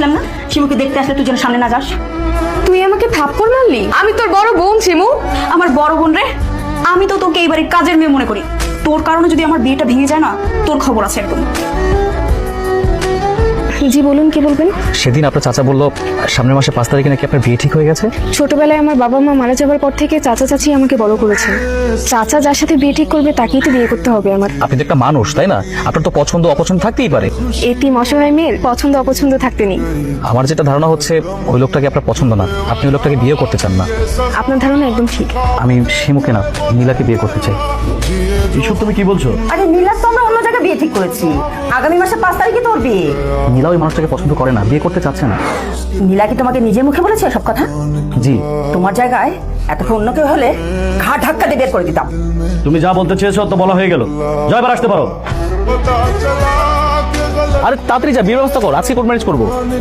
বলেছিলাম না শিমুকে দেখতে আসলে তুই যেন সামনে না যাস। তুই আমাকে থাপ্পড় মারলি? আমি তোর বড় বোন শিমু। আমার বড় বোন রে, আমি তো তোকে এইবারে কাজের মেয়ে মনে করি। তোর কারণে যদি আমার বিয়েটা ভেঙে যায় না, তোর খবর আছে একদম। জি বলুন, কি বলবেন? সেদিন আপনার চাচা বললো সামনের মাসে 5 তারিখে নাকি আপনার বিয়ে ঠিক হয়ে গেছে। ছোটবেলায় আমার বাবা মা মারা যাবার পর থেকে চাচা চাচি আমাকে বড় করেছেন। চাচা যার সাথে বিয়ে ঠিক করবে তাকেই তো বিয়ে করতে হবে আমার। আপনি তো একটা মানুষ, তাই না? আপনার তো পছন্দ অপছন্দ থাকতেই পারে। এতিম অসহায় মেয়ের পছন্দ অপছন্দ থাকতে নেই। আমার যেটা ধারণা হচ্ছে ওই লোকটাকে আপনার পছন্দ না, আপনি ওই লোকটাকে বিয়ে করতে চান না। আপনার ধারণা একদম ঠিক। আমি শিমুকে না, নীলাকে বিয়ে করতে চাই। এসব তুমি কি বলছো? আরে নীলার তো আমরা অন্য জায়গায় বিয়ে ঠিক করেছি, আগামী মাসে 5 তারিখে তোর বিয়ে। নীলা ওই মানুষটাকে পছন্দ করে না, বিয়ে করতে চাচ্ছে না। নীলা কি তোমাকে নিজের মুখে বলেছে সব কথা? জি। তোমার জায়গায় এতক্ষণ অন্য কেউ হলে ঘা ধাক্কা দিয়ে বের করে দিতাম। তুমি যা বলতে চেয়েছো তো বলা হয়ে গেল, যাও এবার আসতে পারো। আরে তাড়াতাড়ি যা, বিয়ের ব্যবস্থা কর, আজকে কোর্ট ম্যারেজ করবো।